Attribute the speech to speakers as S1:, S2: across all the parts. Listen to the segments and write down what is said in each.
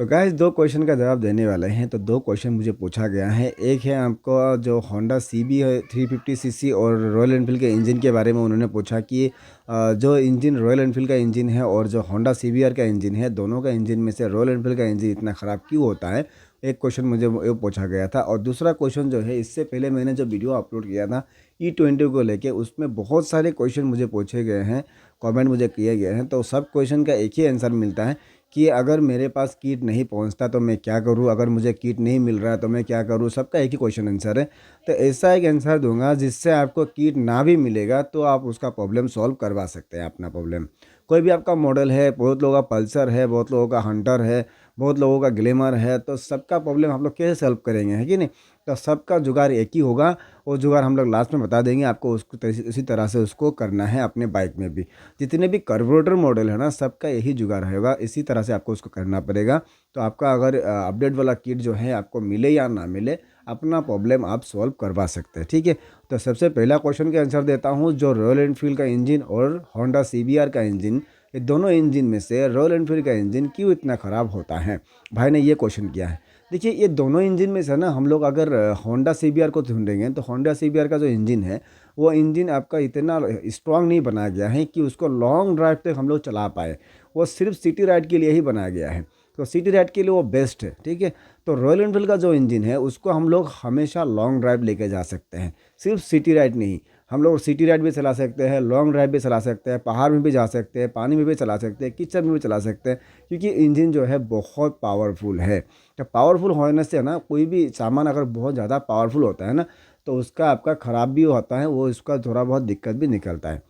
S1: तो गाइस दो क्वेश्चन का जवाब देने वाले हैं। तो दो क्वेश्चन मुझे पूछा गया है। एक है आपको जो होंडा सीबी है 350 सीसी और रॉयल एनफील्ड के इंजन के बारे में उन्होंने पूछा कि जो इंजन रॉयल एनफील्ड का इंजन है और जो होंडा सीबीआर का इंजन है, दोनों का इंजन में से रॉयल एनफील्ड का इंजन इतना ख़राब क्यों होता है। एक क्वेश्चन मुझे वो पूछा गया था। और दूसरा क्वेश्चन जो है, इससे पहले मैंने जो वीडियो अपलोड किया था E20 को लेके, उसमें बहुत सारे क्वेश्चन मुझे पूछे गए हैं, कमेंट मुझे किए गए हैं। तो सब क्वेश्चन का एक ही आंसर मिलता है कि अगर मेरे पास किट नहीं पहुंचता तो मैं क्या करूं, अगर मुझे किट नहीं मिल रहा है तो मैं क्या करूं। सबका एक ही क्वेश्चन आंसर है। तो ऐसा एक आंसर दूंगा जिससे आपको किट ना भी मिलेगा तो आप उसका प्रॉब्लम सॉल्व करवा सकते हैं। अपना प्रॉब्लम कोई भी आपका मॉडल है, बहुत लोगों का पल्सर है, बहुत लोगों का हंटर है, बहुत लोगों का ग्लैमर है, तो सबका प्रॉब्लम हम लोग कैसे सॉल्व करेंगे, है कि नहीं। तो सबका जुगाड़ एक ही होगा। वो जुगाड़ हम लोग लास्ट में बता देंगे आपको, उसको इसी तरह से उसको करना है अपने बाइक में भी। जितने भी कार्बोरेटर मॉडल है ना, सबका यही जुगाड़ रहेगा, इसी तरह से आपको उसको करना पड़ेगा। तो आपका अगर अपडेट वाला किट जो है आपको मिले या ना मिले, अपना प्रॉब्लम आप सॉल्व करवा सकते हैं, ठीक है। तो सबसे पहला क्वेश्चन का आंसर देता हूँ। जो रॉयल एनफील्ड का इंजन और होंडा सीबीआर का इंजन, ये दोनों इंजन में से रॉयल एनफील्ड का इंजन क्यों इतना ख़राब होता है, भाई ने ये क्वेश्चन किया है। देखिए, ये दोनों इंजन में से ना हम लोग अगर होंडा सीबीआर को ढूंढेंगे तो होंडा सीबीआर का जो इंजन है, वो इंजन आपका इतना स्ट्रांग नहीं बनाया गया है कि उसको लॉन्ग ड्राइव तक हम लोग चला पाए। वो सिर्फ सिटी राइड के लिए ही बनाया गया है। तो सिटी राइड के लिए वो बेस्ट है, ठीक है। तो रॉयल एनफील्ड का जो इंजन है उसको हम लोग हमेशा लॉन्ग ड्राइव लेके जा सकते हैं, सिर्फ सिटी राइड नहीं। हम लोग सिटी राइड भी चला सकते हैं, लॉन्ग ड्राइव भी चला सकते हैं, पहाड़ में भी जा सकते हैं, पानी में भी चला सकते हैं, कीचड़ में भी चला सकते हैं, क्योंकि इंजन जो है बहुत पावरफुल है। तो पावरफुल होने से ना, कोई भी सामान अगर बहुत ज़्यादा पावरफुल होता है ना, तो उसका आपका ख़राब भी होता है, वो उसका थोड़ा बहुत दिक्कत भी निकलता है।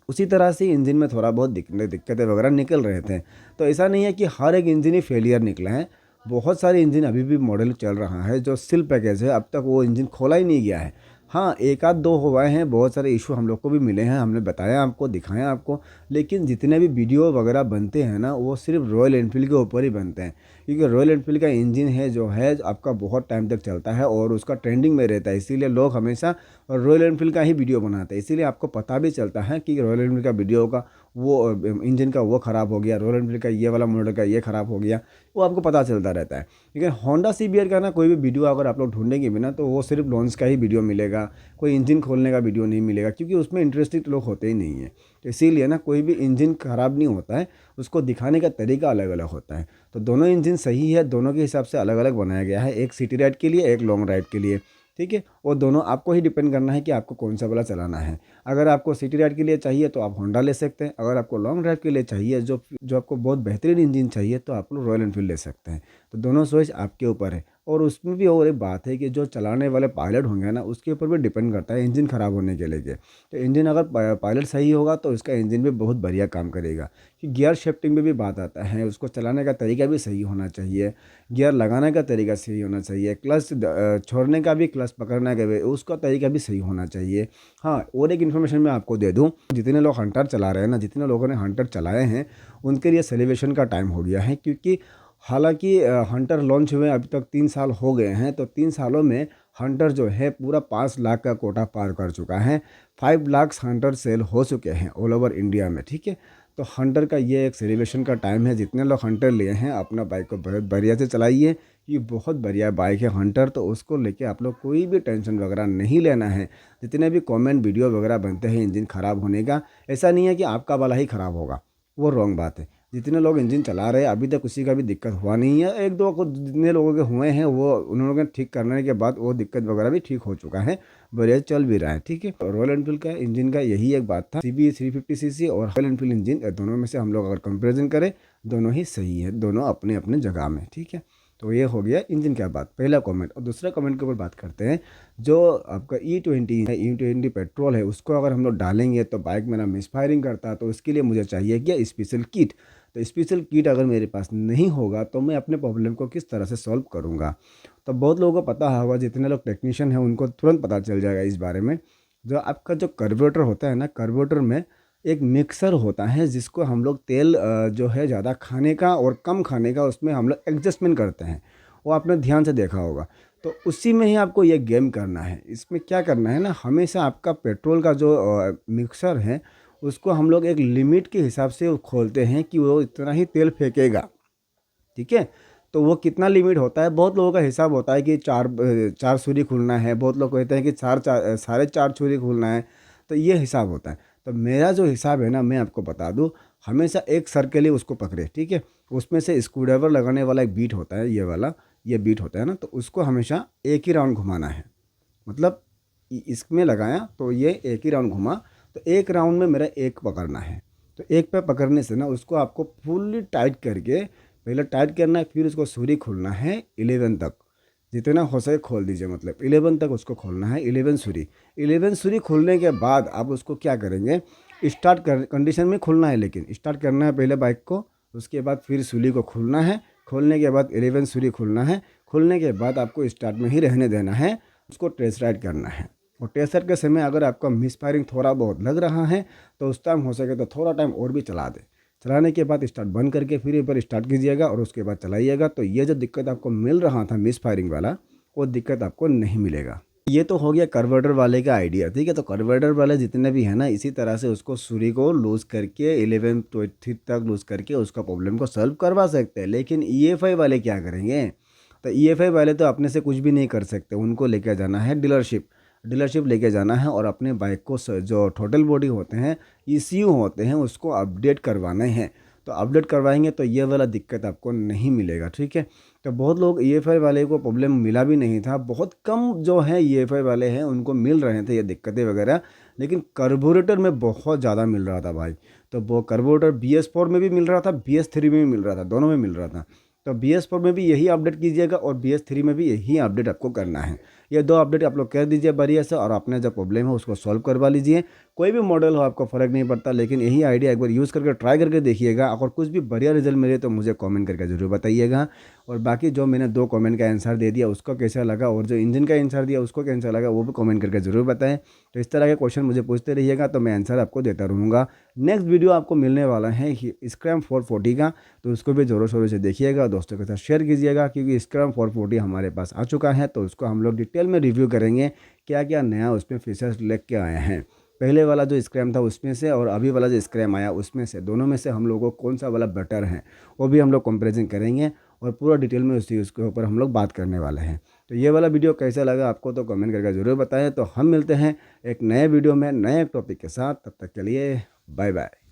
S1: उसी तरह से इंजन में थोड़ा बहुत दिक्कतें वगैरह निकल रहे थे। तो ऐसा नहीं है कि हर एक इंजन ही फेलियर निकला है। बहुत सारे इंजन अभी भी मॉडल चल रहा है जो सिल पैकेज है, अब तक वो इंजन खोला ही नहीं गया है। हाँ, एक आध दो हुए हैं, बहुत सारे इशू हम लोग को भी मिले हैं, हमने बताया आपको, दिखाया आपको। लेकिन जितने भी वीडियो वगैरह बनते हैं ना, वो सिर्फ रॉयल एनफील्ड के ऊपर ही बनते हैं, क्योंकि रॉयल एनफील्ड का इंजन है जो है आपका बहुत टाइम तक चलता है और उसका ट्रेंडिंग में रहता है। इसीलिए लोग हमेशा रॉयल एनफील्ड का ही वीडियो बनाते हैं। इसीलिए आपको पता भी चलता है कि रॉयल एनफील्ड का वीडियो का वो इंजन का वो ख़राब हो गया, रॉयल एनफील्ड का ये वाला मॉडल का ये ख़राब हो गया, वो आपको पता चलता रहता है। लेकिन होंडा सीबीआर का ना, कोई भी वीडियो अगर आप लोग ढूंढेंगे भी ना, तो वो सिर्फ लॉन्च का ही वीडियो मिलेगा, कोई इंजन खोलने का वीडियो नहीं मिलेगा, क्योंकि उसमें इंटरेस्टेड लोग होते ही नहीं है। तो इसीलिए ना, कोई भी इंजन ख़राब नहीं होता है, उसको दिखाने का तरीका अलग अलग होता है। तो दोनों इंजन सही है, दोनों के हिसाब से अलग अलग बनाया गया है, एक सिटी राइड के लिए, एक लॉन्ग राइड के लिए, ठीक है। वो दोनों आपको ही डिपेंड करना है कि आपको कौन सा वाला चलाना है। अगर आपको सिटी राइड के लिए चाहिए तो आप होंडा ले सकते हैं, अगर आपको लॉन्ग ड्राइव के लिए चाहिए, जो जो आपको बहुत बेहतरीन इंजन चाहिए, तो आप लोग रॉयल एनफील्ड ले सकते हैं। तो दोनों चॉइस आपके ऊपर है। और उसमें भी और एक बात है कि जो चलाने वाले पायलट होंगे ना, उसके ऊपर भी डिपेंड करता है इंजन ख़राब होने के लिए। तो इंजन अगर पायलट सही होगा तो इसका इंजन भी बहुत बढ़िया काम करेगा। कि गियर शिफ्टिंग में भी बात आता है, उसको चलाने का तरीका भी सही होना चाहिए, गियर लगाने का तरीका सही होना चाहिए, क्लच छोड़ने का भी, क्लच पकड़ने का भी, उसका तरीका भी सही होना चाहिए। हाँ, और एक इन्फॉर्मेशन मैं आपको दे दूँ, जितने लोग हंटर चला रहे हैं ना, जितने लोगों ने हंटर चलाए हैं, उनके लिए सेलिब्रेशन का टाइम हो गया है। क्योंकि हालांकि हंटर लॉन्च हुए अभी तक 3 साल हो गए हैं, तो 3 सालों में हंटर जो है पूरा 5 लाख का कोटा पार कर चुका है। 5 लाख हंटर सेल हो चुके हैं ऑल ओवर इंडिया में, ठीक है। तो हंटर का ये एक सेलिब्रेशन का टाइम है। जितने लोग हंटर लिए हैं, अपना बाइक को बहुत बढ़िया से चलाइए। ये बहुत बढ़िया बाइक है हंटर, तो उसको लेके आप लोग कोई भी टेंशन वगैरह नहीं लेना है। जितने भी कमेंट वीडियो वगैरह बनते हैं इंजन ख़राब होने का, ऐसा नहीं है कि आपका वाला ही ख़राब होगा, वो रॉन्ग बात है। जितने लोग इंजन चला रहे हैं अभी तक किसी का भी दिक्कत हुआ नहीं है। एक दो को जितने लोगों के हुए हैं, वो उन्होंने ठीक करने के बाद वो दिक्कत वगैरह भी ठीक हो चुका है, बढ़िया चल भी रहा है, ठीक है। रॉयल एनफील्ड का इंजन का यही एक बात था। सीबी 350 सीसी और रॉयल एनफील्ड इंजन, दोनों में से हम लोग अगर कंपेरिजन करें, दोनों ही सही है, दोनों अपने अपने जगह में, ठीक है। तो ये हो गया इंजन का बात, पहला कमेंट। और दूसरा कमेंट के ऊपर बात करते हैं। जो आपका E20 है, E20 पेट्रोल है, उसको अगर हम लोग डालेंगे तो बाइक मेरा मिसफायरिंग करता है, तो उसके लिए मुझे चाहिए क्या, स्पेशल किट। तो स्पेशल किट अगर मेरे पास नहीं होगा तो मैं अपने प्रॉब्लम को किस तरह से सॉल्व करूँगा। तो बहुत लोगों को पता होगा, जितने लोग टेक्नीशियन हैं उनको तुरंत पता चल जाएगा इस बारे में। जो आपका जो कार्बोरेटर होता है ना, कार्बोरेटर में एक मिक्सर होता है जिसको हम लोग तेल जो है ज़्यादा खाने का और कम खाने का, उसमें हम लोग एडजस्टमेंट करते हैं। वो आपने ध्यान से देखा होगा। तो उसी में ही आपको ये गेम करना है। इसमें क्या करना है ना, हमेशा आपका पेट्रोल का जो मिक्सर है, उसको हम लोग एक लिमिट के हिसाब से खोलते हैं कि वो इतना ही तेल फेंकेगा, ठीक है। तो वो कितना लिमिट होता है, बहुत लोगों का हिसाब होता है कि चार छुरी खुलना है, बहुत लोग कहते हैं कि साढ़े चार छुरी खुलना है। तो ये हिसाब होता है। तो मेरा जो हिसाब है ना, मैं आपको बता दूँ, हमेशा एक सर के लिए उसको पकड़े, ठीक है। उसमें से स्क्रूड्राइवर लगाने वाला एक बीट होता है, ये वाला, ये बीट होता है ना, तो उसको हमेशा एक ही राउंड घुमाना है। मतलब इसमें लगाया तो ये एक ही राउंड घुमा, तो एक राउंड में मेरा एक पकड़ना है। तो एक पे पकड़ने से ना उसको आपको फुल्ली टाइट करके, पहले टाइट करना है, फिर उसको सूरी खोलना है 11 तक, जितना हो सके खोल दीजिए, मतलब 11 तक उसको खोलना है, 11 सूरी। 11 सूरी खोलने के बाद आप उसको क्या करेंगे, स्टार्ट कर कंडीशन में खोलना है, लेकिन स्टार्ट करना है पहले बाइक को, उसके बाद फिर सूली को खोलना है, खोलने के बाद 11 सूरी खोलना है, खोलने के बाद आपको स्टार्ट में ही रहने देना है, उसको टेस्ट राइड करना है। और टेस्ट राइड के समय अगर आपका मिस फायरिंग थोड़ा बहुत लग रहा है तो उस टाइम हो सके तो थोड़ा टाइम और भी चला दे, चलाने के बाद स्टार्ट बंद करके फिर एक बार स्टार्ट कीजिएगा और उसके बाद चलाइएगा। तो ये जो दिक्कत आपको मिल रहा था मिस फायरिंग वाला, वो दिक्कत आपको नहीं मिलेगा। ये तो हो गया कार्बोरेटर वाले का आइडिया, ठीक है। तो कार्बोरेटर वाले जितने भी हैं ना, इसी तरह से उसको सूरी को लूज़ करके 11-20 तक लूज़ करके उसका प्रॉब्लम को सॉल्व करवा सकते हैं। लेकिन EFI वाले क्या करेंगे, तो EFI वाले तो अपने से कुछ भी नहीं कर सकते, उनको लेकर जाना है डीलरशिप लेके जाना है और अपने बाइक को जो टोटल बॉडी होते हैं, ECU होते हैं, उसको अपडेट करवाना है। तो अपडेट करवाएंगे तो ये वाला दिक्कत आपको नहीं मिलेगा, ठीक है। तो बहुत लोग EFI वाले को प्रॉब्लम मिला भी नहीं था, बहुत कम जो है EFI वाले हैं उनको मिल रहे थे ये दिक्कतें वगैरह, लेकिन कार्बोरेटर में बहुत ज़्यादा मिल रहा था भाई। तो वो कार्बोरेटर BS4 में भी मिल रहा था, BS3 में भी मिल रहा था, दोनों में मिल रहा था। तो BS4 में भी यही अपडेट कीजिएगा और BS3 में भी यही अपडेट आपको करना है। ये दो अपडेट आप लोग कर दीजिए बढ़िया से, और अपने जो प्रॉब्लम है उसको सॉल्व करवा लीजिए। कोई भी मॉडल हो आपको फ़र्क नहीं पड़ता, लेकिन यही आइडिया एक बार यूज़ करके ट्राई करके देखिएगा। अगर कुछ भी बढ़िया रिजल्ट मिले तो मुझे कमेंट करके ज़रूर बताइएगा। और बाकी जो मैंने 2 कमेंट का आंसर दे दिया उसको कैसा लगा, और जो इंजन का आंसर दिया उसको कैसा लगा, वो भी कमेंट करके ज़रूर बताएं। तो इस तरह के क्वेश्चन मुझे पूछते रहिएगा तो मैं आंसर आपको देता रहूँगा। नेक्स्ट वीडियो आपको मिलने वाला है स्क्रैम 440 का, तो उसको भी ज़ोरों शोरों से देखिएगा, दोस्तों के साथ शेयर कीजिएगा, क्योंकि स्क्रैम 440 हमारे पास आ चुका है। तो उसको हम लोग डिटेल में रिव्यू करेंगे, क्या क्या नया उसमें फीचर्स लेके आए हैं। पहले वाला जो स्क्रैम था उसमें से और अभी वाला जो स्क्रैम आया उसमें से, दोनों में से हम लोगों को कौन सा वाला बेटर है वो भी हम लोग कंपैरिजन करेंगे, और पूरा डिटेल में उसी उसके ऊपर हम लोग बात करने वाले हैं। तो ये वाला वीडियो कैसा लगा आपको तो कमेंट करके ज़रूर बताएं। तो हम मिलते हैं एक नए वीडियो में नए टॉपिक के साथ, तब तक के लिए बाय बाय।